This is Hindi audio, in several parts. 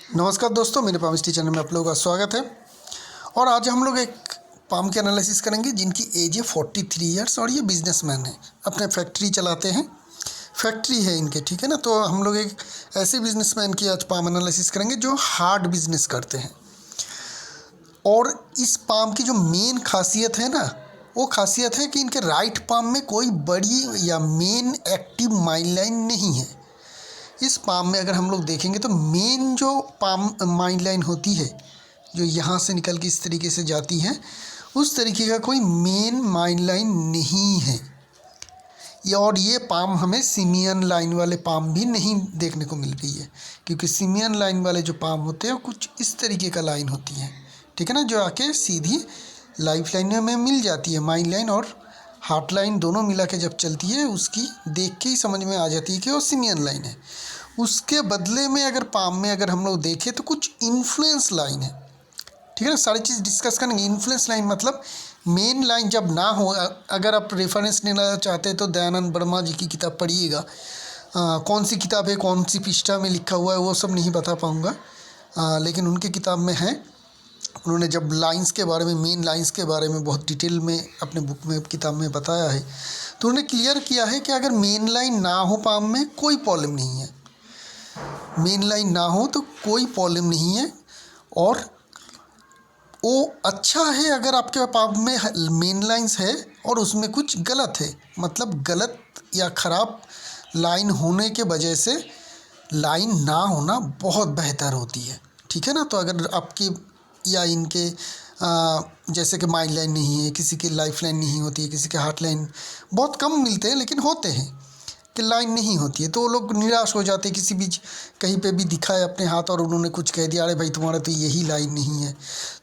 नमस्कार दोस्तों, मेरे पामिस्ट्री चैनल में आप लोगों का स्वागत है। और आज हम लोग एक पाम के एनालिसिस करेंगे जिनकी एज है 43 ईयर्स और ये बिजनेसमैन है, अपने फैक्ट्री चलाते हैं, फैक्ट्री है इनके, ठीक है ना। तो हम लोग एक ऐसे बिजनेसमैन की आज पाम एनालिसिस करेंगे जो हार्ड बिजनेस करते हैं। और इस पाम की जो मेन खासियत है ना, वो खासियत है कि इनके राइट पाम में कोई बड़ी या मेन एक्टिव माइंड लाइन नहीं है। इस पाम में अगर हम लोग देखेंगे तो मेन जो पाम माइंड लाइन होती है, जो यहाँ से निकल के इस तरीके से जाती है, उस तरीके का कोई मेन माइंड लाइन नहीं है। ये पाम हमें सिमियन लाइन वाले पाम भी नहीं देखने को मिल रही है, क्योंकि सिमियन लाइन वाले जो पाम होते हैं वो कुछ इस तरीके का लाइन होती है, ठीक है ना, जो आके सीधी लाइफ लाइन में मिल जाती है। माइंड लाइन और हार्ट लाइन दोनों मिला के जब चलती है, उसकी देख के ही समझ में आ जाती है कि वो सिमियन लाइन है। उसके बदले में अगर पाम में अगर हम लोग देखें तो कुछ इन्फ्लुएंस लाइन है, ठीक है ना। सारी चीज़ डिस्कस करेंगे। इन्फ्लुएंस लाइन मतलब मेन लाइन जब ना हो। अगर आप रेफरेंस लेना चाहते हैं तो दयानंद वर्मा जी की किताब पढ़िएगा। कौन सी किताब है, कौन सी पृष्ठा में लिखा हुआ है, वो सब नहीं बता पाऊँगा, लेकिन उनकी किताब में है। उन्होंने जब लाइंस के बारे में, मेन लाइंस के बारे में बहुत डिटेल में अपने बुक में, किताब में बताया है, तो उन्होंने क्लियर किया है कि अगर मेन लाइन ना हो पाम में कोई प्रॉब्लम नहीं है। मेन लाइन ना हो तो कोई प्रॉब्लम नहीं है। और वो अच्छा है अगर आपके पाम में मेन लाइंस है और उसमें कुछ गलत है, मतलब गलत या ख़राब लाइन होने के वजह से लाइन ना होना बहुत बेहतर होती है, ठीक है ना। तो अगर आपकी या इनके जैसे कि माइंड लाइन नहीं है, किसी की लाइफ लाइन नहीं होती है, किसी के हार्ट लाइन बहुत कम मिलते हैं, लेकिन होते हैं कि लाइन नहीं होती है, तो वो लोग निराश हो जाते हैं। किसी बीच कहीं पे भी दिखा है अपने हाथ और उन्होंने कुछ कह दिया, अरे भाई तुम्हारा तो यही लाइन नहीं है,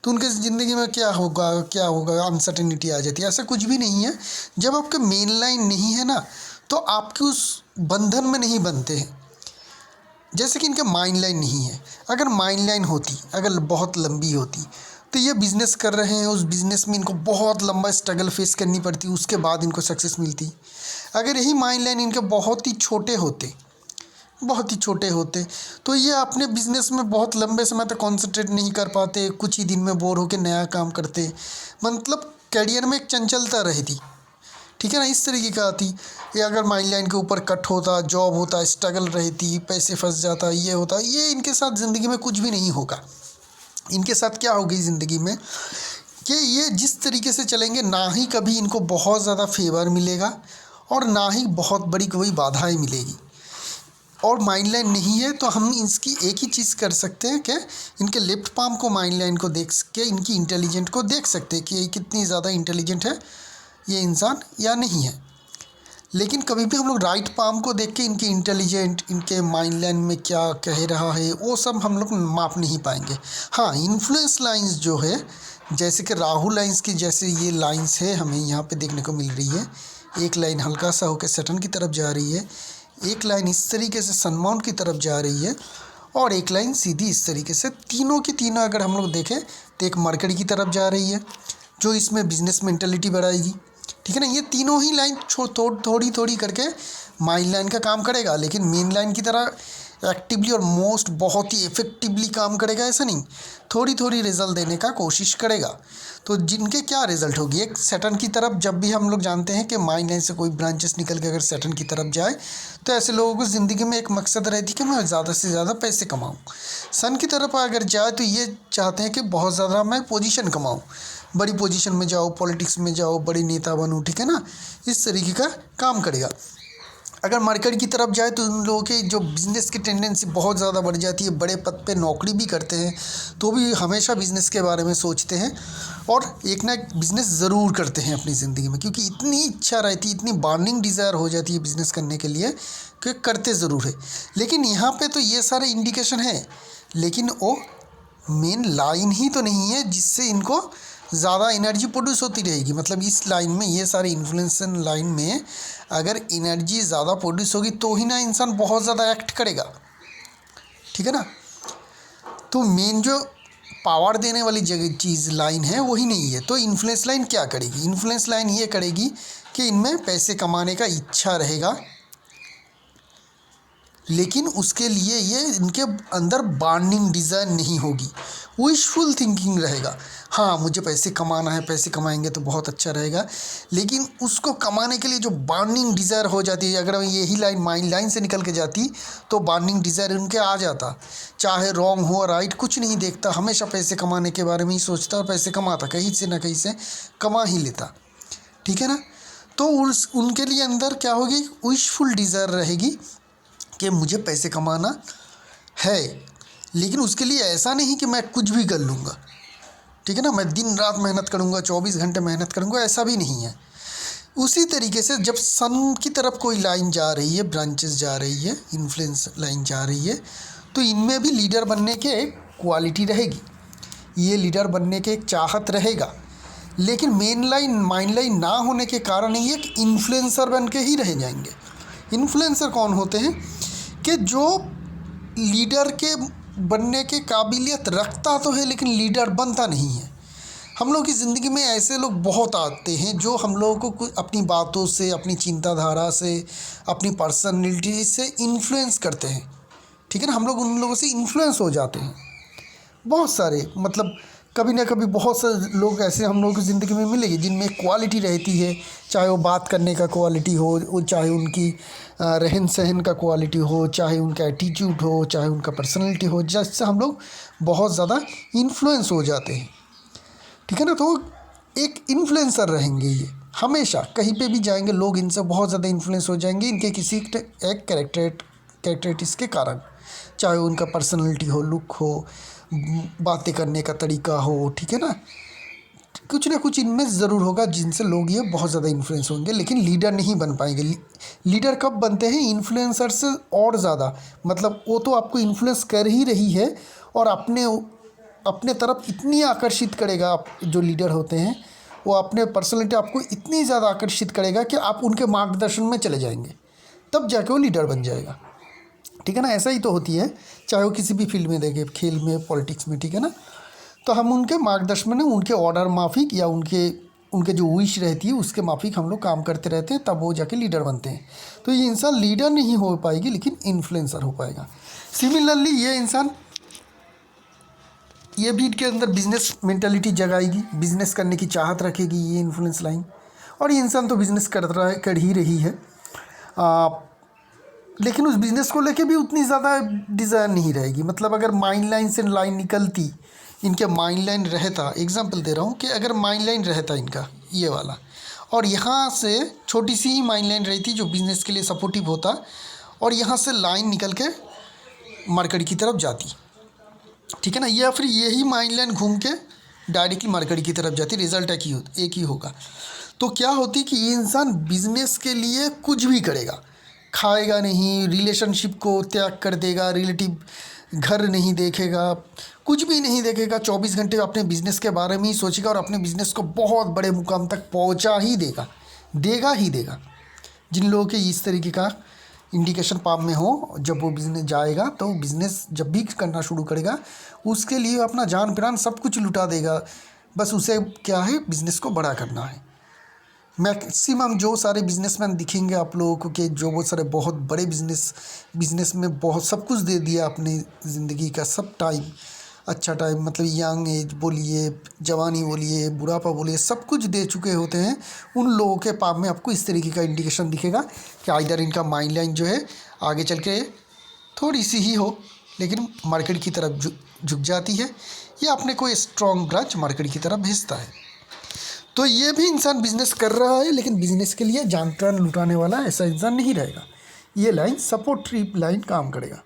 तो उनके ज़िंदगी में क्या होगा क्या होगा, अनसर्टेनिटी आ जाती है। ऐसा कुछ भी नहीं है। जब आपके मेन लाइन नहीं है ना, तो आपके उस बंधन में नहीं बनते हैं। जैसे कि इनके माइंड लाइन नहीं है। अगर माइंड लाइन होती, अगर बहुत लंबी होती, तो ये बिज़नेस कर रहे हैं, उस बिज़नेस में इनको बहुत लंबा स्ट्रगल फेस करनी पड़ती, उसके बाद इनको सक्सेस मिलती। अगर यही माइंड लाइन इनके बहुत ही छोटे होते, बहुत ही छोटे होते, तो ये अपने बिज़नेस में बहुत लंबे समय तक कॉन्सेंट्रेट नहीं कर पाते, कुछ ही दिन में बोर होकर नया काम करते, मतलब करियर में एक चंचलता रहती, ठीक है ना, इस तरीके का आती। ये अगर माइंड लाइन के ऊपर कट होता, जॉब होता, स्ट्रगल रहती, पैसे फंस जाता, ये होता, ये इनके साथ ज़िंदगी में कुछ भी नहीं होगा। इनके साथ क्या होगी ज़िंदगी में कि ये जिस तरीके से चलेंगे, ना ही कभी इनको बहुत ज़्यादा फेवर मिलेगा और ना ही बहुत बड़ी कोई बाधाएं मिलेगी। और माइंड लाइन नहीं है तो हम इसकी एक ही चीज़ कर सकते हैं कि इनके लेफ्ट पाम को, माइंड लाइन को देख के इनकी इंटेलिजेंट को देख सकते हैं कि ये कितनी ज़्यादा इंटेलिजेंट है ये इंसान या नहीं है। लेकिन कभी भी हम लोग राइट पाम को देख के इनके इंटेलिजेंट, इनके माइंड लाइन में क्या कह रहा है, वो सब हम लोग माप नहीं पाएंगे। हाँ, इन्फ्लुएंस लाइंस जो है, जैसे कि राहु लाइंस की जैसे ये लाइंस है, हमें यहाँ पे देखने को मिल रही है। एक लाइन हल्का सा होकर सैटर्न की तरफ जा रही है, एक लाइन इस तरीके से सनमाउंट की तरफ जा रही है, और एक लाइन सीधी इस तरीके से। तीनों की तीनों अगर हम लोग देखें तो एक मरकरी की तरफ जा रही है, जो इसमें बिजनेस मेंटेलिटी बढ़ाएगी, ठीक है ना। ये तीनों ही लाइन थोड़ी थोड़ी करके माइंड लाइन का काम करेगा, लेकिन मेन लाइन की तरह एक्टिवली और मोस्ट बहुत ही इफेक्टिवली काम करेगा ऐसा नहीं, थोड़ी थोड़ी रिजल्ट देने का कोशिश करेगा। तो जिनके क्या रिजल्ट होगी, एक सैटर्न की तरफ, जब भी हम लोग जानते हैं कि माइंड लाइन से कोई ब्रांचेस निकल के अगर सैटर्न की तरफ जाए, तो ऐसे लोगों को ज़िंदगी में एक मकसद रहती है कि मैं ज़्यादा से ज़्यादा पैसे कमाऊँ। सन की तरफ अगर जाए तो ये चाहते हैं कि बहुत ज़्यादा मैं पोजीशन कमाऊँ, बड़ी पोजीशन में जाओ, पॉलिटिक्स में जाओ, बड़े नेता बनूँ, ठीक है ना, इस तरीके का काम करेगा। अगर मरकरी की तरफ जाए तो उन लोगों के जो बिज़नेस की टेंडेंसी बहुत ज़्यादा बढ़ जाती है, बड़े पद पे नौकरी भी करते हैं तो भी हमेशा बिज़नेस के बारे में सोचते हैं और एक ना एक बिज़नेस ज़रूर करते हैं अपनी ज़िंदगी में, क्योंकि इतनी इच्छा रहती है, इतनी बर्निंग डिज़ायर हो जाती है बिज़नेस करने के लिए कि करते ज़रूर है। लेकिन यहाँ पे तो ये सारे इंडिकेशन है, लेकिन वो मेन लाइन ही तो नहीं है जिससे इनको ज़्यादा एनर्जी प्रोड्यूस होती रहेगी। मतलब इस लाइन में, ये सारे इन्फ्लुएंस लाइन में अगर एनर्जी ज़्यादा प्रोड्यूस होगी तो ही ना इंसान बहुत ज़्यादा एक्ट करेगा, ठीक है ना। तो मेन जो पावर देने वाली जगह चीज़ लाइन है वही नहीं है। तो इन्फ्लुएंस लाइन क्या करेगी, इन्फ्लुएंस लाइन ये करेगी कि इनमें पैसे कमाने का इच्छा रहेगा, लेकिन उसके लिए ये इनके अंदर बॉन्डिंग डिज़ाइन नहीं होगी, विशफुल थिंकिंग रहेगा। हाँ, मुझे पैसे कमाना है, पैसे कमाएंगे तो बहुत अच्छा रहेगा, लेकिन उसको कमाने के लिए जो बॉन्डिंग डिज़ायर हो जाती है, अगर यही लाइन माइंड लाइन से निकल के जाती तो बॉन्डिंग डिज़ायर उनके आ जाता। चाहे रॉन्ग हो राइट कुछ नहीं देखता, हमेशा पैसे कमाने के बारे में ही सोचता और पैसे कमाता, कहीं से ना कहीं से कमा ही लेता। ठीक है ना। तो उनके लिए अंदर क्या होगी, विशफुल डिज़ायर रहेगी कि मुझे पैसे कमाना है, लेकिन उसके लिए ऐसा नहीं कि मैं कुछ भी कर लूँगा। ठीक है ना, मैं दिन रात मेहनत करूँगा, 24 घंटे मेहनत करूँगा, ऐसा भी नहीं है। उसी तरीके से जब सन की तरफ कोई लाइन जा रही है, ब्रांचेस जा रही है, इन्फ्लुएंस लाइन जा रही है, तो इनमें भी लीडर बनने के एक क्वालिटी रहेगी, ये लीडर बनने के एक चाहत रहेगा। लेकिन मेन लाइन माइन लाइन ना होने के कारण ये एक इन्फ्लुएंसर बन के ही रह जाएंगे। इन्फ्लुएंसर कौन होते हैं कि जो लीडर के बनने के काबिलियत रखता तो है लेकिन लीडर बनता नहीं है। हम लोग की ज़िंदगी में ऐसे लोग बहुत आते हैं जो हम लोगों को अपनी बातों से, अपनी चिंताधारा से, अपनी पर्सनैलिटी से इन्फ्लुएंस करते हैं। ठीक है ना, हम लोग उन लोगों से इन्फ्लुएंस हो जाते हैं। बहुत सारे मतलब कभी ना कभी बहुत से लोग ऐसे हम लोगों की ज़िंदगी में मिलेंगे जिनमें क्वालिटी रहती है, चाहे वो बात करने का क्वालिटी हो, चाहे उनकी रहन सहन का क्वालिटी हो, चाहे उनका एटीट्यूड हो, चाहे उनका पर्सनैलिटी हो, जिससे हम लोग बहुत ज़्यादा इन्फ्लुएंस हो जाते हैं। ठीक है ना, तो एक इन्फ्लुएंसर रहेंगे ये, हमेशा कहीं पे भी जाएंगे लोग इनसे बहुत ज़्यादा इन्फ्लुएंस हो जाएंगे, इनके किसी एक कैरेक्टरिस्टिक्स के कारण, चाहे उनका पर्सनैलिटी हो, लुक हो, बातें करने का तरीका हो। ठीक है ना, कुछ ना कुछ इनमें ज़रूर होगा जिनसे लोग ये बहुत ज़्यादा इन्फ्लुएंस होंगे, लेकिन लीडर नहीं बन पाएंगे। लीडर कब बनते हैं, इन्फ्लुएंसर से और ज़्यादा, मतलब वो तो आपको इन्फ्लुएंस कर ही रही है और अपने तरफ इतनी आकर्षित करेगा। आप जो लीडर होते हैं वो अपने पर्सनैलिटी आपको इतनी ज़्यादा आकर्षित करेगा कि आप उनके मार्गदर्शन में चले जाएंगे, तब जाके वो लीडर बन जाएगा। ठीक है ना, ऐसा ही तो होती है, चाहे वो किसी भी फील्ड में देखे, खेल में, पॉलिटिक्स में। ठीक है ना, तो हम उनके मार्गदर्शन में, उनके ऑर्डर माफिक या उनके जो विश रहती है उसके माफिक हम लोग काम करते रहते हैं, तब वो जाके लीडर बनते हैं। तो ये इंसान लीडर नहीं हो पाएगी लेकिन इन्फ्लुएंसर हो पाएगा। सिमिलरली ये भी इनके अंदर बिजनेस मेंटालिटी जगाएगी, बिजनेस करने की चाहत रखेगी ये इन्फ्लुएंस लाइन। और ये इंसान तो बिजनेस कर ही रही है, लेकिन उस बिज़नेस को लेके भी उतनी ज़्यादा डिज़ायर नहीं रहेगी। मतलब अगर माइंड लाइन से लाइन निकलती, इनके माइंड लाइन रहता, एग्जांपल दे रहा हूँ कि अगर माइंड लाइन रहता इनका ये वाला, और यहाँ से छोटी सी ही माइंड लाइन रहती जो बिज़नेस के लिए सपोर्टिव होता, और यहाँ से लाइन निकल के मार्केट की तरफ जाती। ठीक है ना, या फिर यही माइंड लाइन घूम के डायरेक्टली मार्केट की तरफ जाती, रिजल्ट एक ही होगा। तो क्या होती कि ये इंसान बिज़नेस के लिए कुछ भी करेगा, खाएगा नहीं, रिलेशनशिप को त्याग कर देगा, रिलेटिव घर नहीं देखेगा, कुछ भी नहीं देखेगा, 24 घंटे अपने बिज़नेस के बारे में ही सोचेगा और अपने बिज़नेस को बहुत बड़े मुकाम तक पहुंचा ही देगा ही देगा। जिन लोगों के इस तरीके का इंडिकेशन पाम में हो, जब वो बिज़नेस जाएगा तो बिज़नेस जब भी करना शुरू करेगा उसके लिए अपना जान प्राण सब कुछ लुटा देगा, बस उसे क्या है, बिज़नेस को बड़ा करना है। मैक्सिमम जो सारे बिजनेसमैन दिखेंगे आप लोगों को कि जो बहुत सारे बहुत बड़े बिजनेस में बहुत सब कुछ दे दिया अपनी ज़िंदगी का, सब टाइम, अच्छा टाइम, मतलब यंग एज बोलिए, जवानी बोलिए, बुढ़ापा बोलिए, सब कुछ दे चुके होते हैं। उन लोगों के पाप में आपको इस तरीके का इंडिकेशन दिखेगा कि आइदर इनका माइंड लाइन जो है आगे चल के थोड़ी सी ही हो लेकिन मार्केट की तरफ झुक जाती है, या अपने कोई स्ट्रॉन्ग ब्रांच मार्केट की तरफ भेजता है। तो ये भी इंसान बिजनेस कर रहा है लेकिन बिजनेस के लिए जान प्राण लुटाने वाला ऐसा इंसान नहीं रहेगा। ये लाइन सपोर्टिव लाइन काम करेगा,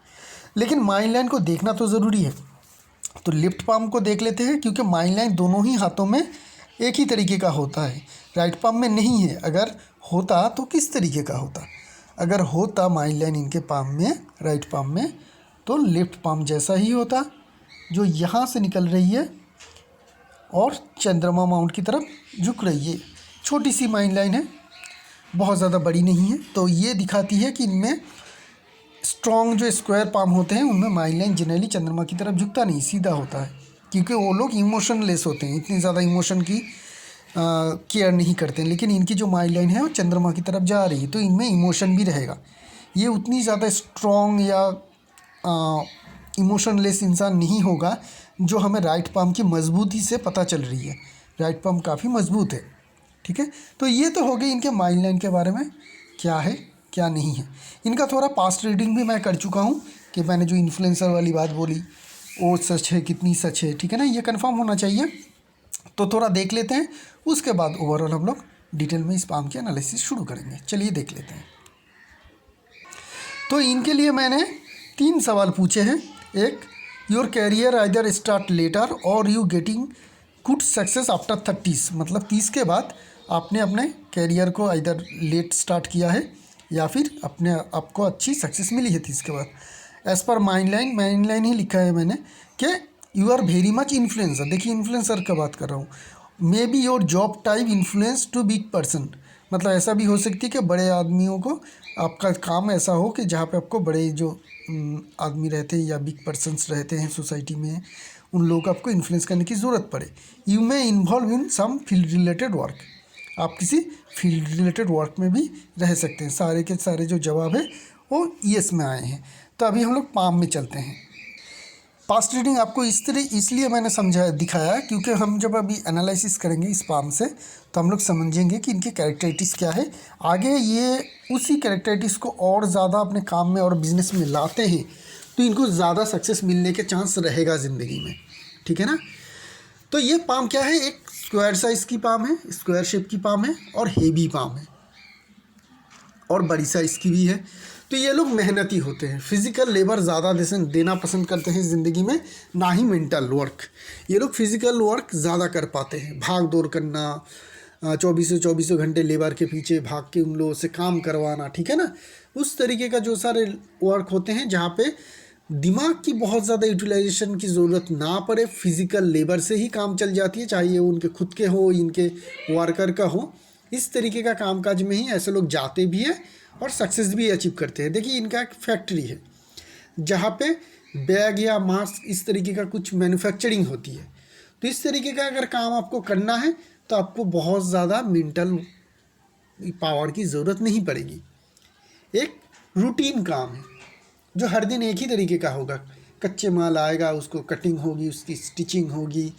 लेकिन माइंड लाइन को देखना तो ज़रूरी है। तो लेफ्ट पाम को देख लेते हैं, क्योंकि माइंड लाइन दोनों ही हाथों में एक ही तरीके का होता है, राइट पाम में नहीं है। अगर होता तो किस तरीके का होता, अगर होता माइंड लाइन इनके पाम में, राइट पाम में, तो लेफ्ट पाम जैसा ही होता, जो यहाँ से निकल रही है और चंद्रमा माउंट की तरफ झुक रही है। छोटी सी माइंड लाइन है, बहुत ज़्यादा बड़ी नहीं है। तो ये दिखाती है कि इनमें स्ट्रॉन्ग जो स्क्वायर पाम होते हैं उनमें माइंड लाइन जनरली चंद्रमा की तरफ झुकता नहीं, सीधा होता है, क्योंकि वो लोग इमोशनलेस होते हैं, इतनी ज़्यादा इमोशन की केयर नहीं करते हैं। लेकिन इनकी जो माइंड लाइन है वो चंद्रमा की तरफ जा रही है, तो इनमें इमोशन भी रहेगा, ये उतनी ज़्यादा स्ट्रॉन्ग या इमोशनलेस इंसान नहीं होगा जो हमें राइट पाम की मजबूती से पता चल रही है। राइट पाम काफ़ी मजबूत है, ठीक है। तो ये तो हो गई इनके माइंड लाइन के बारे में, क्या है क्या नहीं है। इनका थोड़ा पास्ट रीडिंग भी मैं कर चुका हूँ कि मैंने जो इन्फ्लुएंसर वाली बात बोली वो सच है कितनी सच है, ठीक है ना, ये कंफर्म होना चाहिए। तो थोड़ा देख लेते हैं, उसके बाद ओवरऑल हम लोग डिटेल में इस पाम की एनालिसिस शुरू करेंगे। चलिए देख लेते हैं। तो इनके लिए मैंने 3 सवाल पूछे हैं। एक, your career either start later और you getting good success after 30, मतलब 30 के बाद आपने अपने कैरियर को आइदर लेट स्टार्ट किया है या फिर अपने आपको अच्छी सक्सेस मिली है 30 के बाद। एज़ पर माइंड लाइन ही लिखा है मैंने कि you are very much influencer. देखिए इन्फ्लुएंसर का बात कर रहा हूँ। May be your job type influence to big person, मतलब ऐसा भी हो सकती है कि बड़े आदमियों को आपका काम ऐसा हो कि जहाँ पे आपको बड़े जो आदमी रहते हैं या बिग पर्सन्स रहते हैं सोसाइटी में, उन लोगों को आपको इन्फ्लुएंस करने की ज़रूरत पड़े। You may involve in some field related work, आप किसी फील्ड रिलेटेड वर्क में भी रह सकते हैं। सारे के सारे जो जवाब है वो यस में आए हैं। तो अभी हम लोग पाम में चलते हैं। पास्ट रीडिंग आपको इसलिए मैंने दिखाया क्योंकि हम जब अभी एनालिसिस करेंगे इस पाम से तो हम लोग समझेंगे कि इनके कैरेक्टरिस्टिक्स क्या है। आगे ये उसी कैरेक्टरिस्टिक्स को और ज़्यादा अपने काम में और बिजनेस में लाते हैं तो इनको ज़्यादा सक्सेस मिलने के चांस रहेगा ज़िंदगी में, ठीक है ना। तो ये पाम क्या है, एक स्क्वायर साइज़ की पाम है, स्क्वायर शेप की पाम है और हेवी पाम है और बड़ी साइज़ की भी है। तो ये लोग मेहनती होते हैं, फिज़िकल लेबर ज़्यादा देना पसंद करते हैं ज़िंदगी में, ना ही मेंटल वर्क। ये लोग फिज़िकल वर्क ज़्यादा कर पाते हैं, भाग दौड़ करना, 24 घंटे लेबर के पीछे भाग के उन लोगों से काम करवाना, ठीक है ना। उस तरीके का जो सारे वर्क होते हैं जहाँ पे दिमाग की बहुत ज़्यादा यूटिलाइजेशन की ज़रूरत ना पड़े, फिज़िकल लेबर से ही काम चल जाती है, चाहे ये उनके खुद के हो इनके वर्कर का हो। इस तरीके का कामकाज में ही ऐसे लोग जाते भी हैं और सक्सेस भी अचीव करते हैं। देखिए इनका एक फैक्ट्री है जहाँ पे बैग या मास्क इस तरीके का कुछ मैन्युफैक्चरिंग होती है। तो इस तरीके का अगर काम आपको करना है तो आपको बहुत ज़्यादा मेंटल पावर की ज़रूरत नहीं पड़ेगी। एक रूटीन काम है जो हर दिन एक ही तरीके का होगा। कच्चे माल आएगा, उसको कटिंग होगी, उसकी स्टिचिंग होगी,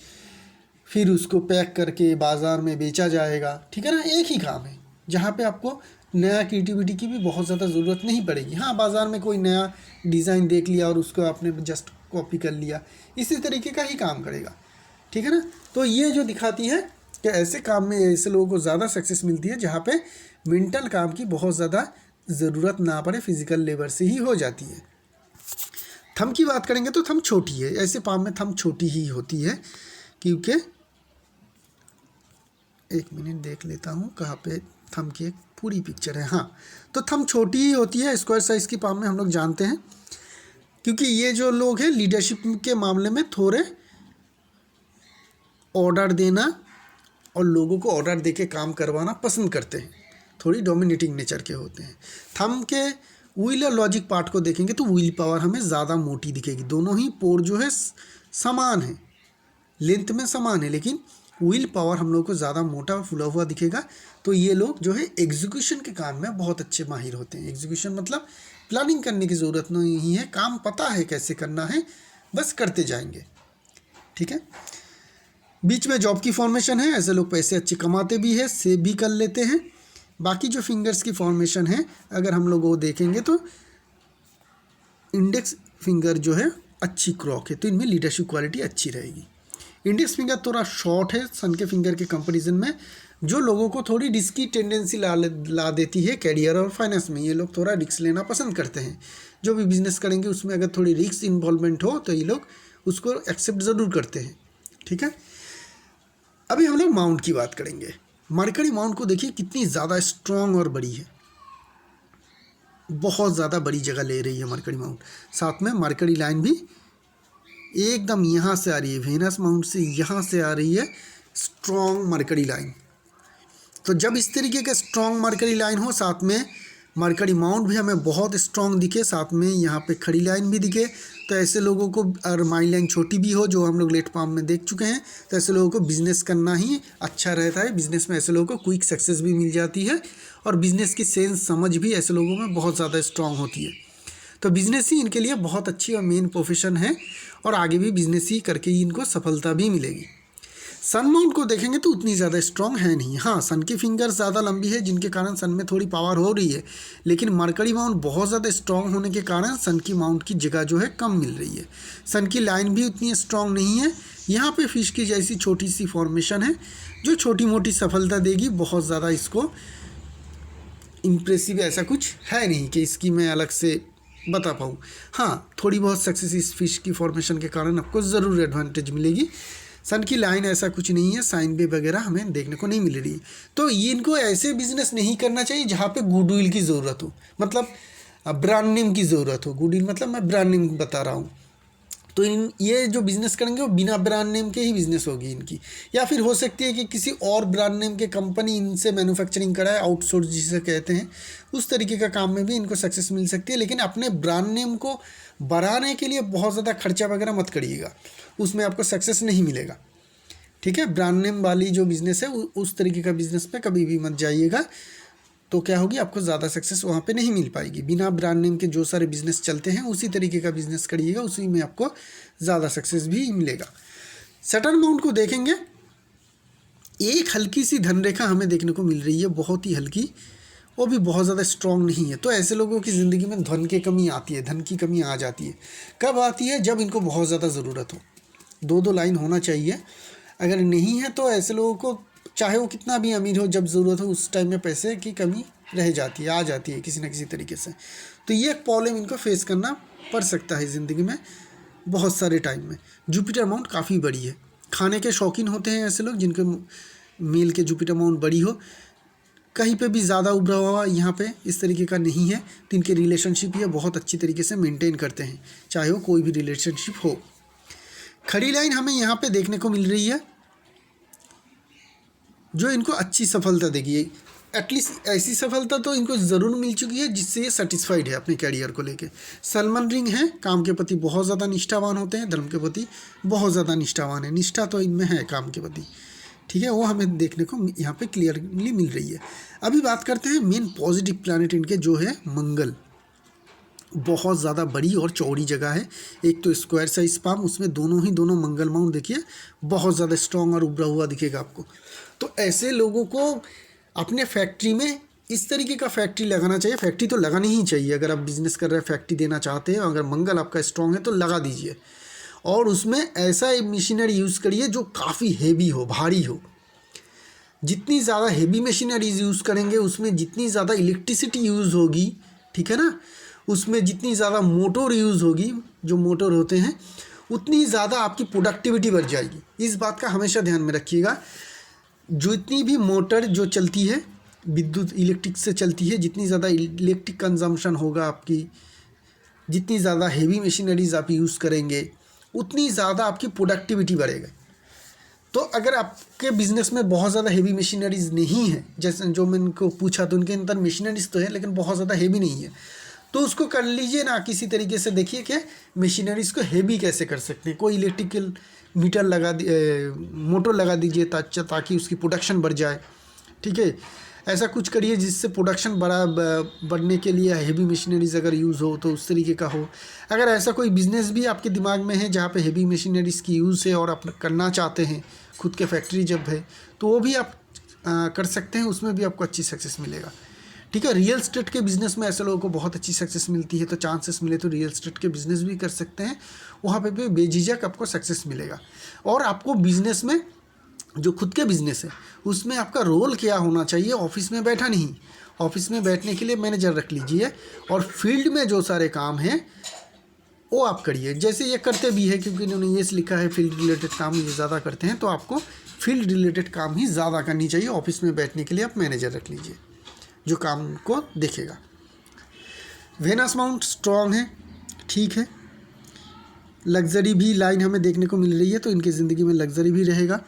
फिर उसको पैक करके बाज़ार में बेचा जाएगा, ठीक है ना। एक ही काम है जहाँ पे आपको नया क्रिएटिविटी की भी बहुत ज़्यादा ज़रूरत नहीं पड़ेगी। हाँ, बाज़ार में कोई नया डिज़ाइन देख लिया और उसको आपने जस्ट कॉपी कर लिया, इसी तरीके का ही काम करेगा, ठीक है ना। तो ये जो दिखाती है कि ऐसे काम में ऐसे लोगों को ज़्यादा सक्सेस मिलती है जहाँ पे मेंटल काम की बहुत ज़्यादा ज़रूरत ना पड़े, फिज़िकल लेबर से ही हो जाती है। थंब की बात करेंगे तो थंब छोटी है, ऐसे पाम में थंब छोटी ही होती है क्योंकि एक मिनट देख लेता हूँ कहाँ पे थंब की एक पूरी पिक्चर है। हाँ, तो थंब छोटी ही होती है स्क्वायर साइज़ की पाम में, हम लोग जानते हैं, क्योंकि ये जो लोग हैं लीडरशिप के मामले में थोड़े ऑर्डर देना और लोगों को ऑर्डर देके काम करवाना पसंद करते हैं, थोड़ी डोमिनेटिंग नेचर के होते हैं। थंब के व्हील और लॉजिक पार्ट को देखेंगे तो व्हील पावर हमें ज़्यादा मोटी दिखेगी। दोनों ही पोर जो है समान है, लेंथ में समान है, लेकिन व्हील पावर हम लोग को ज़्यादा मोटा फुला हुआ दिखेगा। तो ये लोग जो है एग्जीक्यूशन के काम में बहुत अच्छे माहिर होते हैं। एग्जीक्यूशन मतलब प्लानिंग करने की ज़रूरत नहीं है, काम पता है कैसे करना है, बस करते जाएंगे, ठीक है। बीच में जॉब की फॉर्मेशन है, ऐसे लोग पैसे अच्छे कमाते भी है, सेव भी कर लेते हैं। बाकी जो फिंगर्स की फॉर्मेशन है अगर हम लोग वो देखेंगे तो इंडेक्स फिंगर जो है अच्छी क्रॉक है, तो इनमें लीडरशिप क्वालिटी अच्छी रहेगी। इंडेक्स फिंगर थोड़ा शॉर्ट है सन के फिंगर के कंपैरिजन में, जो लोगों को थोड़ी रिस्की टेंडेंसी ला देती है कैरियर और फाइनेंस में। ये लोग थोड़ा रिस्क लेना पसंद करते हैं, जो भी बिजनेस करेंगे उसमें अगर थोड़ी रिस्क इन्वॉल्वमेंट हो तो ये लोग उसको एक्सेप्ट ज़रूर करते हैं, ठीक है। अभी हम लोग माउंट की बात करेंगे। मरकरी माउंट को देखिए कितनी ज़्यादा स्ट्रॉन्ग और बड़ी है, बहुत ज़्यादा बड़ी जगह ले रही है मरकरी माउंट। साथ में मरकरी लाइन भी एकदम यहाँ से आ रही है, वेनस माउंट से यहाँ से आ रही है स्ट्रॉन्ग मरकरी लाइन। तो जब इस तरीके का स्ट्रॉन्ग मरकरी लाइन हो, साथ में मरकरी माउंट भी हमें बहुत स्ट्रॉन्ग दिखे, साथ में यहाँ पे खड़ी लाइन भी दिखे, तो ऐसे लोगों को, और माई लाइन छोटी भी हो जो हम लोग लेट पाम में देख चुके हैं, तो ऐसे लोगों को बिजनेस करना ही अच्छा रहता है। बिजनेस में ऐसे लोगों को क्विक सक्सेस भी मिल जाती है और बिजनेस की सेंस समझ भी ऐसे लोगों में बहुत ज़्यादा स्ट्रॉन्ग होती है। तो बिजनेस ही इनके लिए बहुत अच्छी और मेन प्रोफेशन है और आगे भी बिजनेस ही करके ही इनको सफलता भी मिलेगी। सन माउंट को देखेंगे तो उतनी ज़्यादा स्ट्रॉन्ग है नहीं। हाँ, सन की फिंगर ज़्यादा लंबी है जिनके कारण सन में थोड़ी पावर हो रही है, लेकिन मरकरी माउंट बहुत ज़्यादा स्ट्रॉन्ग होने के कारण सन की माउंट की जगह जो है कम मिल रही है। सन की लाइन भी उतनी स्ट्रॉन्ग नहीं है। यहाँ पे फिश की जैसी छोटी सी फॉर्मेशन है जो छोटी मोटी सफलता देगी, बहुत ज़्यादा इसको इम्प्रेसिव ऐसा कुछ है नहीं कि इसकी मैं अलग से बता पाऊँ। हाँ, थोड़ी बहुत सक्सेस इस फिश की फॉर्मेशन के कारण आपको ज़रूर एडवांटेज मिलेगी। सन की लाइन ऐसा कुछ नहीं है, साइन वेव वगैरह हमें देखने को नहीं मिल रही है। तो ये इनको ऐसे बिजनेस नहीं करना चाहिए जहाँ पे गुडविल की ज़रूरत हो, मतलब ब्रांड नेम की ज़रूरत हो। गुडविल मतलब मैं ब्रांड नेम बता रहा हूँ। तो ये जो बिज़नेस करेंगे वो बिना ब्रांड नेम के ही बिज़नेस होगी इनकी, या फिर हो सकती है कि किसी और ब्रांड नेम के कंपनी इनसे मैन्युफैक्चरिंग कराए, आउटसोर्स जिसे कहते हैं, उस तरीके का काम में भी इनको सक्सेस मिल सकती है। लेकिन अपने ब्रांड नेम को बढ़ाने के लिए बहुत ज़्यादा खर्चा वगैरह मत करिएगा, उसमें आपको सक्सेस नहीं मिलेगा। ठीक है, ब्रांड नेम वाली जो बिज़नेस है उस तरीके का बिज़नेस पे कभी भी मत जाइएगा, तो क्या होगी, आपको ज़्यादा सक्सेस वहाँ पे नहीं मिल पाएगी। बिना ब्रांड नेम के जो सारे बिज़नेस चलते हैं उसी तरीके का बिज़नेस करिएगा, उसी में आपको ज़्यादा सक्सेस भी मिलेगा। सटर्न माउंट को देखेंगे, एक हल्की सी धनरेखा हमें देखने को मिल रही है, बहुत ही हल्की, वो भी बहुत ज़्यादा स्ट्रॉन्ग नहीं है। तो ऐसे लोगों की ज़िंदगी में धन की कमी आती है, धन की कमी आ जाती है। कब आती है, जब इनको बहुत ज़्यादा ज़रूरत हो। दो दो लाइन होना चाहिए, अगर नहीं है तो ऐसे लोगों को, चाहे वो कितना भी अमीर हो, जब ज़रूरत हो उस टाइम में पैसे की कमी रह जाती है, आ जाती है किसी न किसी तरीके से। तो ये एक प्रॉब्लम इनको फेस करना पड़ सकता है ज़िंदगी में बहुत सारे टाइम में। जुपिटर माउंट काफ़ी बड़ी है, खाने के शौकीन होते हैं ऐसे लोग जिनके मेल के जुपिटर माउंट बड़ी हो, कहीं पे भी ज़्यादा उभरा हुआ यहाँ पे इस तरीके का नहीं है, तो इनके रिलेशनशिप ये बहुत अच्छी तरीके से मेंटेन करते हैं, चाहे वो कोई भी रिलेशनशिप हो। खड़ी लाइन हमें यहाँ पे देखने को मिल रही है जो इनको अच्छी सफलता देगी। एटलीस्ट ऐसी सफलता तो इनको ज़रूर मिल चुकी है जिससे ये सेटिस्फाइड है अपने कैरियर को लेके। सलमान रिंग है, काम के प्रति बहुत ज़्यादा निष्ठावान होते हैं, धर्म के प्रति बहुत ज़्यादा निष्ठावान है, निष्ठा तो इनमें है काम के प्रति। ठीक है, वो हमें देखने को यहाँ पे क्लियरली मिल रही है। अभी बात करते हैं मेन पॉजिटिव प्लैनेट इनके जो है मंगल। बहुत ज़्यादा बड़ी और चौड़ी जगह है, एक तो स्क्वायर साइज पाम, उसमें दोनों मंगल माउंट देखिए बहुत ज़्यादा स्ट्रॉन्ग और उभरा हुआ दिखेगा आपको। तो ऐसे लोगों को अपने फैक्ट्री में इस तरीके का फैक्ट्री लगाना चाहिए। फैक्ट्री तो लगानी ही चाहिए, अगर आप बिज़नेस कर रहे हैं, फैक्ट्री देना चाहते हैं, अगर मंगल आपका स्ट्रॉन्ग है तो लगा दीजिए, और उसमें ऐसा मशीनरी यूज़ करिए जो काफ़ी हेवी हो, भारी हो। जितनी ज़्यादा हेवी मशीनरीज यूज़ करेंगे उसमें जितनी ज़्यादा इलेक्ट्रिसिटी यूज़ होगी, ठीक है ना, उसमें जितनी ज़्यादा मोटर यूज़ होगी, जो मोटर होते हैं, उतनी ज़्यादा आपकी प्रोडक्टिविटी बढ़ जाएगी। इस बात का हमेशा ध्यान में रखिएगा। जितनी भी मोटर जो चलती है विद्युत इलेक्ट्रिक से चलती है, जितनी ज़्यादा इलेक्ट्रिक कंजम्पशन होगा आपकी, जितनी ज़्यादा हेवी मशीनरीज आप यूज़ करेंगे, उतनी ज़्यादा आपकी प्रोडक्टिविटी बढ़ेगा। तो अगर आपके बिज़नेस में बहुत ज़्यादा हेवी मशीनरीज नहीं है, जैसे जो मैंने को पूछा तो उनके अंदर मशीनरीज तो है लेकिन बहुत ज़्यादा हेवी नहीं है, तो उसको कर लीजिए ना, किसी तरीके से देखिए कि मशीनरीज को हेवी कैसे कर सकते हैं। कोई इलेक्ट्रिकल मीटर लगा मोटर लगा दीजिए ताकि उसकी प्रोडक्शन बढ़ जाए। ठीक है, ऐसा कुछ करिए जिससे प्रोडक्शन बढ़ने के लिए हेवी मशीनरीज अगर यूज़ हो तो उस तरीके का हो। अगर ऐसा कोई बिज़नेस भी आपके दिमाग में है जहाँ पे हेवी मशीनरीज की यूज़ है और आप करना चाहते हैं, खुद के फैक्ट्री जब है तो वो भी आप कर सकते हैं, उसमें भी आपको अच्छी सक्सेस मिलेगा। ठीक है, रियल एस्टेट के बिज़नेस में ऐसे लोगों को बहुत अच्छी सक्सेस मिलती है, तो चांसेस मिले तो रियल एस्टेट के बिज़नेस भी कर सकते हैं, वहाँ पे भी बेझिझक आपको सक्सेस मिलेगा। और आपको बिज़नेस में जो खुद के बिज़नेस है उसमें आपका रोल क्या होना चाहिए, ऑफिस में बैठा नहीं। ऑफिस में बैठने के लिए मैनेजर रख लीजिए और फील्ड में जो सारे काम हैं वो आप करिए, जैसे ये करते भी है क्योंकि इन्होंने ये लिखा है फील्ड रिलेटेड काम ये ज़्यादा करते हैं, तो आपको फील्ड रिलेटेड काम ही ज़्यादा करनी चाहिए। ऑफिस में बैठने के लिए आप मैनेजर रख लीजिए जो काम को देखेगा। वेनस माउंट स्ट्रॉन्ग है, ठीक है, लग्जरी भी लाइन हमें देखने को मिल रही है, तो इनकी ज़िंदगी में लग्जरी भी रहेगा।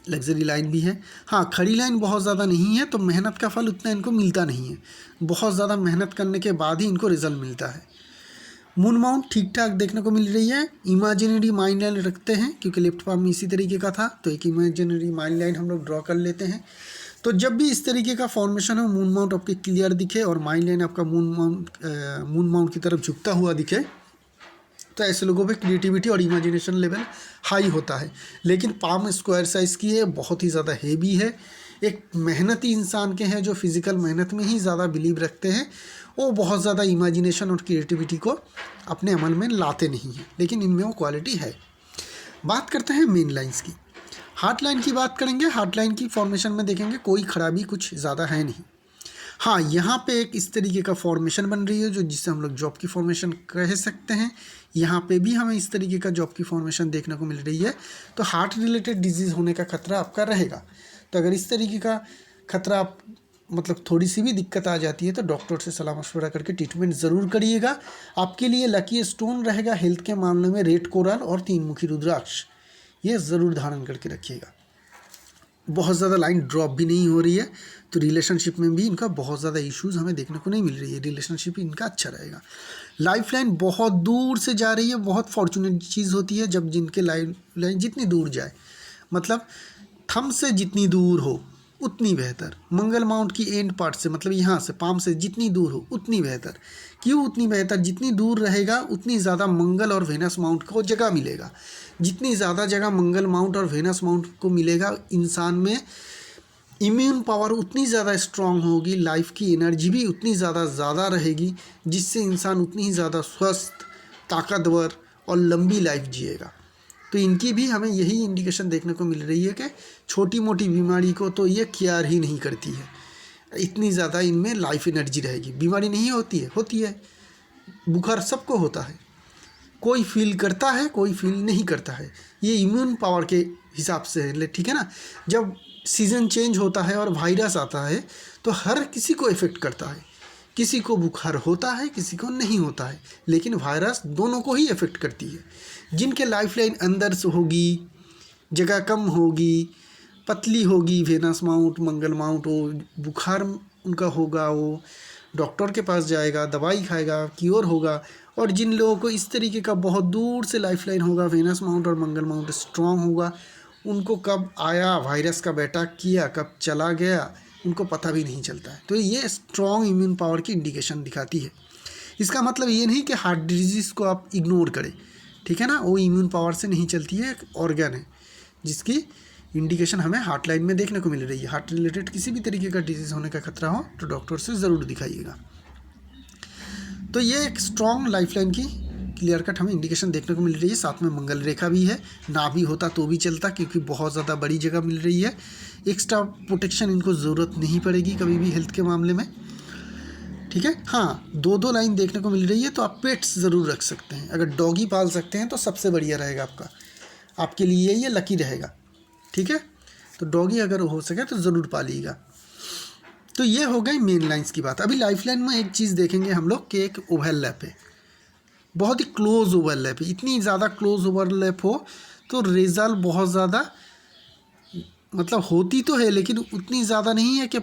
लग्जरी लाइन भी है। हाँ, खड़ी लाइन बहुत ज़्यादा नहीं है, तो मेहनत का फल उतना इनको मिलता नहीं है। बहुत ज़्यादा मेहनत करने के बाद ही इनको रिजल्ट मिलता है। मून माउंट ठीक ठाक देखने को मिल रही है। इमेजिनरी माइंड लाइन रखते हैं, क्योंकि लेफ्ट पाम में इसी तरीके का था, तो एक इमेजिनरी माइंड लाइन हम लोग ड्रॉ कर लेते हैं। तो जब भी इस तरीके का फॉर्मेशन हो, मून माउंट आपके क्लियर दिखे और माइंड लाइन आपका मून माउंट की तरफ झुकता हुआ दिखे, तो ऐसे लोगों पे क्रिएटिविटी और इमेजिनेशन लेवल हाई होता है। लेकिन पाम स्क्वायर साइज़ की है, बहुत ही ज़्यादा हेवी है। एक मेहनती इंसान के हैं जो फिज़िकल मेहनत में ही ज़्यादा बिलीव रखते हैं, वो बहुत ज़्यादा इमेजिनेशन और क्रिएटिविटी को अपने अमल में लाते नहीं हैं, लेकिन इनमें वो क्वालिटी है। बात करते हैं मेन लाइंस की। हार्ट लाइन की बात करेंगे। हार्ट लाइन की फॉर्मेशन में देखेंगे कोई खराबी कुछ ज़्यादा है नहीं। हाँ, यहाँ पे एक इस तरीके का फॉर्मेशन बन रही है, जो जिससे हम लोग जॉब की फॉर्मेशन कह सकते हैं। यहाँ पे भी हमें इस तरीके का जॉब की फॉर्मेशन देखने को मिल रही है, तो हार्ट रिलेटेड डिजीज़ होने का खतरा आपका रहेगा। तो अगर इस तरीके का खतरा आप मतलब थोड़ी सी भी दिक्कत आ जाती है, तो डॉक्टर से सलाह मशवरा करके ट्रीटमेंट ज़रूर करिएगा। आपके लिए लकी स्टोन रहेगा हेल्थ के मामले में रेड कोरल और 3 मुखी रुद्राक्ष, ये ज़रूर धारण करके रखिएगा। बहुत ज़्यादा लाइन ड्रॉप भी नहीं हो रही है, तो रिलेशनशिप में भी इनका बहुत ज़्यादा इश्यूज हमें देखने को नहीं मिल रही है। रिलेशनशिप इनका अच्छा रहेगा। लाइफ लाइन बहुत दूर से जा रही है। बहुत फॉर्चुनेट चीज़ होती है जब जिनके लाइफ लाइन जितनी दूर जाए, मतलब थंब से जितनी दूर हो उतनी बेहतर। मंगल माउंट की एंड पार्ट से, मतलब यहाँ से पाम से जितनी दूर हो उतनी बेहतर। क्यों उतनी बेहतर? जितनी दूर रहेगा उतनी ज़्यादा मंगल और वेनस माउंट को जगह मिलेगा। जितनी ज़्यादा जगह मंगल माउंट और वेनस माउंट को मिलेगा, इंसान में इम्यून पावर उतनी ज़्यादा स्ट्रांग होगी, लाइफ की एनर्जी भी उतनी ज़्यादा रहेगी, जिससे इंसान उतनी ही ज़्यादा स्वस्थ, ताकतवर और लंबी लाइफ जिएगा। तो इनकी भी हमें यही इंडिकेशन देखने को मिल रही है कि छोटी मोटी बीमारी को तो ये केयर ही नहीं करती है, इतनी ज़्यादा इनमें लाइफ एनर्जी रहेगी। बीमारी नहीं होती है, बुखार सबको होता है, कोई फील करता है कोई फील नहीं करता है, ये इम्यून पावर के हिसाब से है, ठीक है ना। जब सीज़न चेंज होता है और वायरस आता है, तो हर किसी को इफ़ेक्ट करता है। किसी को बुखार होता है, किसी को नहीं होता है, लेकिन वायरस दोनों को ही इफ़ेक्ट करती है। जिनके लाइफ लाइन अंदर से होगी, जगह कम होगी, पतली होगी, वेनस माउंट मंगल माउंट, वो बुखार उनका होगा, वो डॉक्टर के पास जाएगा, दवाई खाएगा, क्योर होगा। और जिन लोगों को इस तरीके का बहुत दूर से लाइफ लाइन होगा, वेनस माउंट और मंगल माउंट स्ट्रांग होगा, उनको कब आया वायरस का अटैक किया, कब चला गया, उनको पता भी नहीं चलता है। तो ये स्ट्रॉन्ग इम्यून पावर की इंडिकेशन दिखाती है। इसका मतलब ये नहीं कि हार्ट डिजीज़ को आप इग्नोर करें, ठीक है ना। वो इम्यून पावर से नहीं चलती है, एक ऑर्गन है जिसकी इंडिकेशन हमें हार्ट लाइन में देखने को मिल रही है। हार्ट रिलेटेड किसी भी तरीके का डिजीज़ होने का खतरा हो तो डॉक्टर से ज़रूर दिखाइएगा। तो ये एक स्ट्रॉन्ग लाइफ लाइन की क्लियर कट हमें इंडिकेशन देखने को मिल रही है। साथ में मंगल रेखा भी है, ना भी होता तो भी चलता, क्योंकि बहुत ज़्यादा बड़ी जगह मिल रही है। एक्स्ट्रा प्रोटेक्शन इनको ज़रूरत नहीं पड़ेगी कभी भी हेल्थ के मामले में, ठीक है। हाँ, 2 लाइन देखने को मिल रही है, तो आप पेट्स ज़रूर रख सकते हैं। अगर डॉगी पाल सकते हैं तो सबसे बढ़िया रहेगा, आपके लिए ये लकी रहेगा, ठीक है। तो डॉगी अगर हो सके तो ज़रूर पालिएगा। तो ये हो गई मेन लाइंस की बात। अभी लाइफ लाइन में एक चीज़ देखेंगे हम लोग कि एक ओवरलैप है, बहुत ही क्लोज ओवरलैप है। इतनी ज़्यादा क्लोज ओवरलैप हो तो रिजल्ट बहुत ज़्यादा, मतलब होती तो है लेकिन उतनी ज़्यादा नहीं है कि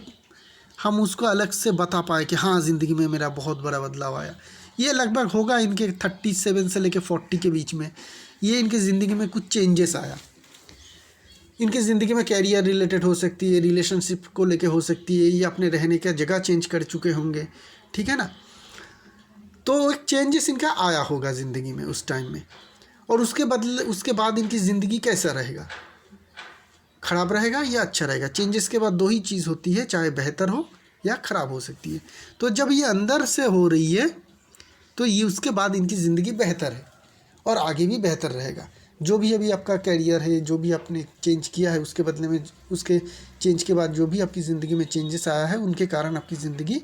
हम उसको अलग से बता पाए कि हाँ ज़िंदगी में मेरा बहुत बड़ा बदलाव आया। ये लगभग होगा इनके 37 से लेकर 40 के बीच में, ये इनकी ज़िंदगी में कुछ चेंजेस आया। इनकी ज़िंदगी में कैरियर रिलेटेड हो सकती है, रिलेशनशिप को लेके हो सकती है, ये अपने रहने का जगह चेंज कर चुके होंगे, ठीक है ना। तो एक चेंजेस इनका आया होगा ज़िंदगी में उस टाइम में, और उसके बाद इनकी ज़िंदगी कैसा रहेगा, ख़राब रहेगा या अच्छा रहेगा। चेंजेस के बाद 2 ही चीज़ होती है, चाहे बेहतर हो या ख़राब हो सकती है। तो जब ये अंदर से हो रही है तो ये उसके बाद इनकी ज़िंदगी बेहतर है और आगे भी बेहतर रहेगा। जो भी अभी आपका कैरियर है, जो भी आपने चेंज किया है, उसके बदले में उसके चेंज के बाद जो भी आपकी ज़िंदगी में चेंजेस आया है, उनके कारण आपकी ज़िंदगी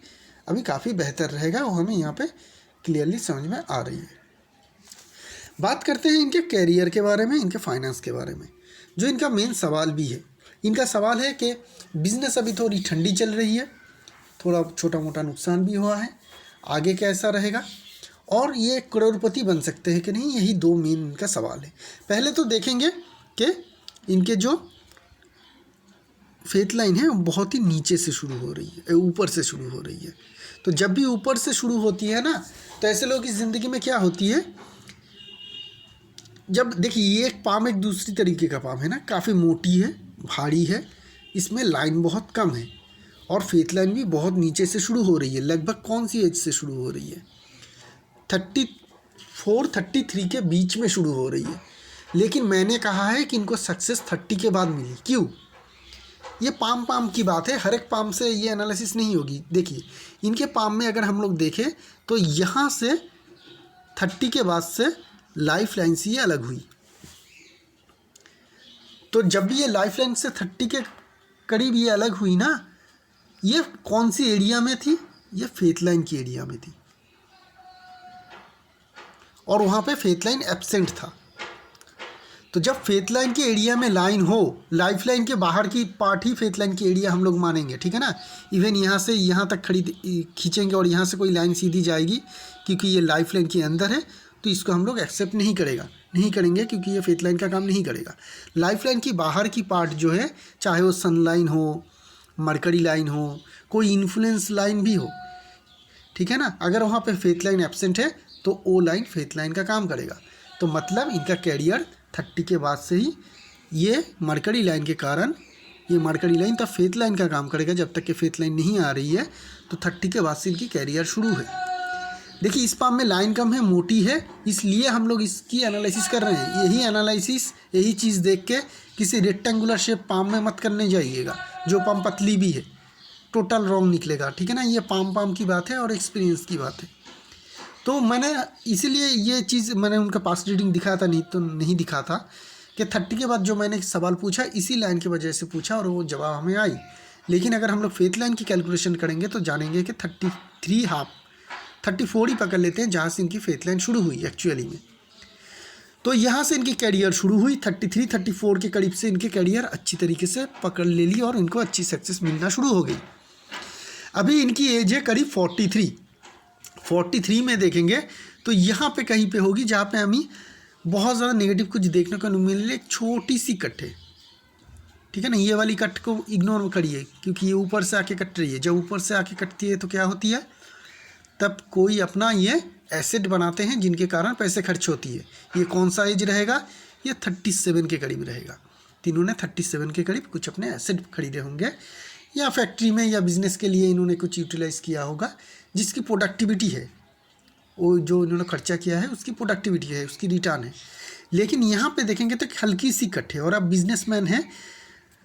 अभी काफ़ी बेहतर रहेगा, वो हमें यहाँ पे क्लियरली समझ में आ रही है। बात करते हैं इनके कैरियर के बारे में, इनके फाइनेंस के बारे में, जो इनका मेन सवाल भी है। इनका सवाल है कि बिज़नेस अभी थोड़ी ठंडी चल रही है, थोड़ा छोटा मोटा नुकसान भी हुआ है, आगे कैसा रहेगा, और ये करोड़पति बन सकते हैं कि नहीं, यही 2 मेन इनका सवाल है। पहले तो देखेंगे कि इनके जो फेथ लाइन है बहुत ही नीचे से शुरू हो रही है, ऊपर से शुरू हो रही है। तो जब भी ऊपर से शुरू होती है ना, तो ऐसे लोगों की ज़िंदगी में क्या होती है, जब देखिए ये एक पाम एक दूसरी तरीके का पाम है ना, काफ़ी मोटी है, भारी है, इसमें लाइन बहुत कम है और फेथ लाइन भी बहुत नीचे से शुरू हो रही है। लगभग कौन सी एज से शुरू हो रही है, 34-33 के बीच में शुरू हो रही है। लेकिन मैंने कहा है कि इनको सक्सेस 30 के बाद मिली। क्यों? ये पाम की बात है, हर एक पाम से ये एनालिसिस नहीं होगी। देखिए इनके पाम में अगर हम लोग देखें तो यहाँ से 30 के बाद से लाइफ लाइन से ये अलग हुई। तो जब भी ये लाइफ लाइन से 30 के करीब ये अलग हुई ना, ये कौन सी एरिया में थी, ये फेथ लाइन की एरिया में थी और वहाँ पे फेथ लाइन एब्सेंट था। तो जब फेथ लाइन के एरिया में लाइन हो, लाइफ लाइन के बाहर की पार्ट ही फेथ लाइन की एरिया हम लोग मानेंगे, ठीक है ना। इवन यहाँ से यहाँ तक खींचेंगे और यहाँ से कोई लाइन सीधी जाएगी, क्योंकि ये लाइफ लाइन के अंदर है, तो इसको हम लोग एक्सेप्ट नहीं करेंगे क्योंकि ये फेथ लाइन का काम नहीं करेगा। लाइफ लाइन की बाहर की पार्ट जो है, चाहे वो सन लाइन हो, मरकरी लाइन हो, कोई इन्फ्लुएंस लाइन भी हो, ठीक है ना, अगर वहाँ पे फेथ लाइन एब्सेंट है तो ओ लाइन फेथ लाइन का काम करेगा। तो मतलब इनका कैरियर 30 के बाद से ही ये मरकरी लाइन के कारण, ये मरकरी लाइन तब फेथ लाइन का काम करेगा। जब तक कि फेथ लाइन नहीं आ रही है तो 30 के बाद से इनकी कैरियर शुरू है। देखिए इस पाम में लाइन कम है, मोटी है, इसलिए हम लोग इसकी एनालिसिस कर रहे हैं। यही एनालिसिस, यही चीज़ देख के किसी रेक्टेंगुलर शेप पाम में मत करने जाइएगा जो पाम पतली भी है, टोटल रॉन्ग निकलेगा, ठीक है ना। ये पाम की बात है और एक्सपीरियंस की बात है। तो मैंने इसीलिए ये चीज़ मैंने उनका पास रीडिंग दिखाया था, नहीं तो नहीं दिखा था कि 30 के बाद जो मैंने सवाल पूछा इसी लाइन की वजह से पूछा और वो जवाब हमें आई। लेकिन अगर हम लोग फेथ लाइन की कैलकुलेशन करेंगे तो जानेंगे कि 34 ही पकड़ लेते हैं जहाँ से इनकी फेथ लाइन शुरू हुई एक्चुअली में। तो यहाँ से इनकी कैरियर शुरू हुई, 33-34 के करीब से इनके कैरियर अच्छी तरीके से पकड़ ले ली और इनको अच्छी सक्सेस मिलना शुरू हो गई। अभी इनकी एज है करीब 43 में देखेंगे तो यहाँ पे कहीं पे होगी जहाँ पे हमें बहुत ज़्यादा नेगेटिव कुछ देखने को नहीं मिले। एक छोटी सी कट है, ठीक है ना, ये वाली कट को इग्नोर करिए क्योंकि ये ऊपर से आके कट रही है। जब ऊपर से आके कटती है तो क्या होती है, तब कोई अपना ये एसेट बनाते हैं जिनके कारण पैसे खर्च होती है। ये कौन सा एज रहेगा, ये 37 के करीब रहेगा। तीनों ने 37 के करीब कुछ अपने एसेट खरीदे होंगे या फैक्ट्री में या बिज़नेस के लिए इन्होंने कुछ यूटिलाइज़ किया होगा, जिसकी प्रोडक्टिविटी है, वो जो इन्होंने खर्चा किया है उसकी प्रोडक्टिविटी है, उसकी रिटर्न है। लेकिन यहाँ पे देखेंगे तो हल्की सी कट है और आप बिजनेसमैन हैं,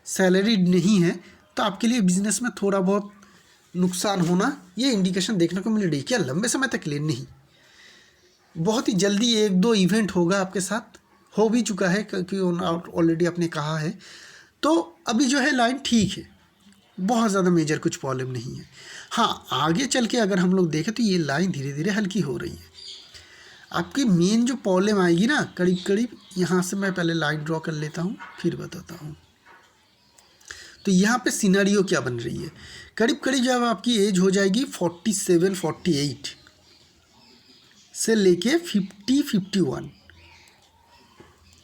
सैलरी नहीं है, तो आपके लिए बिजनेस में थोड़ा बहुत नुकसान होना ये इंडिकेशन देखने को मिल रही है। क्या लंबे समय तक ले नहीं, बहुत ही जल्दी 1-2 इवेंट होगा आपके साथ, हो भी चुका है क्योंकि ऑलरेडी आपने कहा है। तो अभी जो है लाइन ठीक है, बहुत ज़्यादा मेजर कुछ प्रॉब्लम नहीं है। हाँ, आगे चल के अगर हम लोग देखें तो ये लाइन धीरे धीरे हल्की हो रही है। आपकी मेन जो प्रॉब्लम आएगी ना, करीब करीब यहाँ से मैं पहले लाइन ड्रॉ कर लेता हूँ फिर बताता हूँ। तो यहाँ पे सिनेरियो क्या बन रही है, करीब करीब जब आपकी एज हो जाएगी 47-48 से लेके 50-51,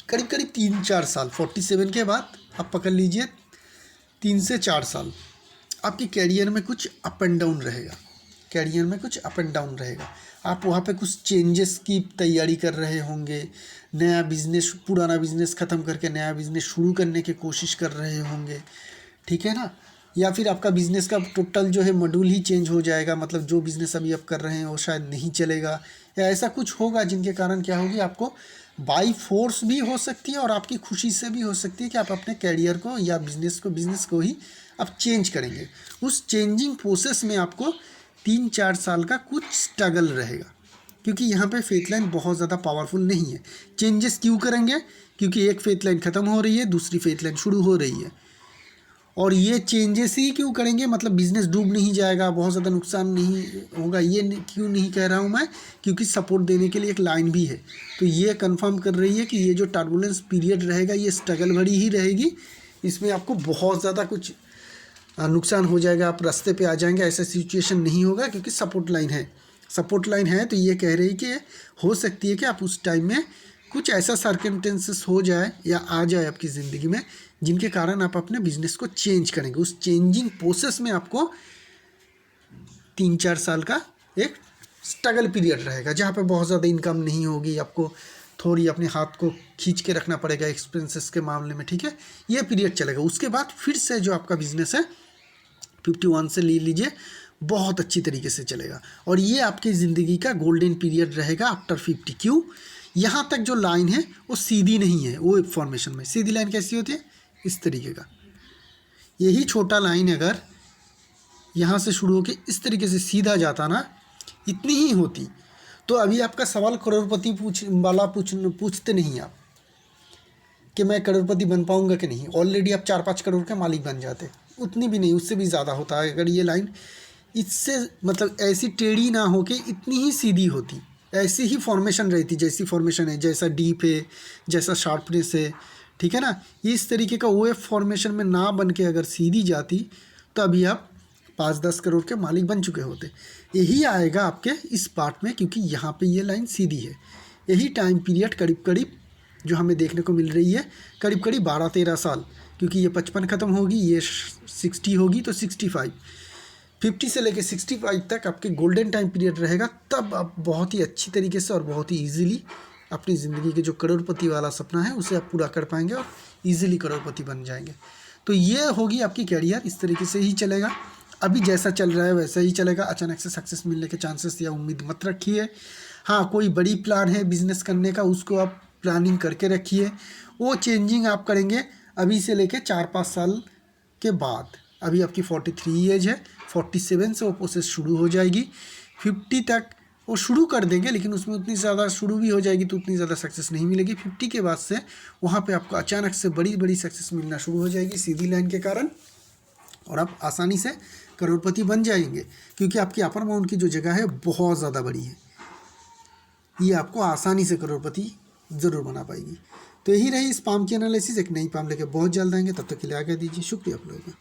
करीब करीब 3-4 साल, 47 के बाद आप पकड़ लीजिए 3 से 4 साल आपके कैरियर में कुछ अप एंड डाउन रहेगा। आप वहाँ पे कुछ चेंजेस की तैयारी कर रहे होंगे, नया बिज़नेस, पुराना बिज़नेस ख़त्म करके नया बिज़नेस शुरू करने की कोशिश कर रहे होंगे, ठीक है ना। या फिर आपका बिज़नेस का टोटल जो है मॉड्यूल ही चेंज हो जाएगा, मतलब जो बिज़नेस अभी आप कर रहे हैं वो शायद नहीं चलेगा, या ऐसा कुछ होगा जिनके कारण क्या होगी, आपको बाई फोर्स भी हो सकती है और आपकी खुशी से भी हो सकती है कि आप अपने कैरियर को या बिज़नेस को ही आप चेंज करेंगे। उस चेंजिंग प्रोसेस में आपको 3-4 साल का कुछ स्ट्रगल रहेगा, क्योंकि यहाँ पे फेथ लाइन बहुत ज़्यादा पावरफुल नहीं है। चेंजेस क्यों करेंगे, क्योंकि एक फेथ लाइन ख़त्म हो रही है, दूसरी फेथ लाइन शुरू हो रही है, और ये चेंजेस ही क्यों करेंगे, मतलब बिज़नेस डूब नहीं जाएगा, बहुत ज़्यादा नुकसान नहीं होगा, ये क्यों नहीं कह रहा हूँ मैं, क्योंकि सपोर्ट देने के लिए एक लाइन भी है। तो ये कंफर्म कर रही है कि ये जो टर्बुलेंस पीरियड रहेगा ये स्ट्रगल भरी ही रहेगी, इसमें आपको बहुत ज़्यादा कुछ नुकसान हो जाएगा, आप रास्ते पे आ जाएंगे, ऐसा सिचुएशन नहीं होगा क्योंकि सपोर्ट लाइन है तो ये कह रही कि हो सकती है कि आप उस टाइम में कुछ ऐसा सर्कमस्टेंसेस हो जाए या आ जाए आपकी ज़िंदगी में जिनके कारण आप अपने बिजनेस को चेंज करेंगे। उस चेंजिंग प्रोसेस में आपको 3-4 साल का एक स्ट्रगल पीरियड रहेगा, जहाँ पे बहुत ज़्यादा इनकम नहीं होगी, आपको थोड़ी अपने हाथ को खींच के रखना पड़ेगा एक्सपेंसेस के मामले में, ठीक है। ये पीरियड चलेगा। उसके बाद फिर से जो आपका बिजनेस है 51 से ले लीजिए, बहुत अच्छी तरीके से चलेगा। और ये आपकी ज़िंदगी का गोल्डन पीरियड रहेगा आफ्टर 50। क्यों? यहाँ तक जो लाइन है वो सीधी नहीं है। वो फॉर्मेशन में सीधी लाइन कैसी होती है? इस तरीके का। यही छोटा लाइन अगर यहाँ से शुरू होकर इस तरीके से सीधा जाता ना, इतनी ही होती, तो अभी आपका सवाल करोड़पति पूछते नहीं आप कि मैं करोड़पति बन पाऊंगा कि नहीं। ऑलरेडी आप 4-5 करोड़ के मालिक बन जाते। उतनी भी नहीं, उससे भी ज़्यादा होता है अगर ये लाइन इससे मतलब ऐसी टेढ़ी ना हो के इतनी ही सीधी होती, ऐसी ही फॉर्मेशन रहती जैसी फॉर्मेशन है, जैसा डीप है, जैसा शार्पनेस है, ठीक है ना। इस तरीके का वेव फॉर्मेशन में ना बन के अगर सीधी जाती तो अभी आप 5-10 करोड़ के मालिक बन चुके होते। यही आएगा आपके इस पार्ट में, क्योंकि यहाँ पे ये लाइन सीधी है। यही टाइम पीरियड करीब करीब जो हमें देखने को मिल रही है, करीब करीब 12-13 साल, क्योंकि ये 55 ख़त्म होगी, ये 60 होगी, तो 65, 50 से लेके 65 तक आपके गोल्डन टाइम पीरियड रहेगा। तब आप बहुत ही अच्छी तरीके से और बहुत ही ईजिली अपनी ज़िंदगी के जो करोड़पति वाला सपना है उसे आप पूरा कर पाएंगे और ईजिली करोड़पति बन जाएंगे। तो ये होगी आपकी कैरियर, इस तरीके से ही चलेगा। अभी जैसा चल रहा है वैसा ही चलेगा। अचानक से सक्सेस मिलने के चांसेस या उम्मीद मत रखिए। हाँ, कोई बड़ी प्लान है बिजनेस करने का, उसको आप प्लानिंग करके रखिए। वो चेंजिंग आप करेंगे अभी से लेके 4-5 साल के बाद। अभी आपकी 43 एज है, 47 से वो प्रोसेस शुरू हो जाएगी। 50 तक वो शुरू कर देंगे, लेकिन उसमें उतनी ज़्यादा शुरू भी हो जाएगी तो उतनी ज़्यादा सक्सेस नहीं मिलेगी। 50 के बाद से वहाँ पे आपको अचानक से बड़ी बड़ी सक्सेस मिलना शुरू हो जाएगी सीधी लाइन के कारण, और आप आसानी से करोड़पति बन जाएंगे, क्योंकि आपकी अपर बाउंड की जो जगह है बहुत ज़्यादा बड़ी है। ये आपको आसानी से करोड़पति ज़रूर बना पाएगी। तो यही रही इस पाम की एनालिसिस। एक नई पाम लेके बहुत जल्द आएंगे, तब तक के लिए आगे दीजिए। शुक्रिया आप लोगों का।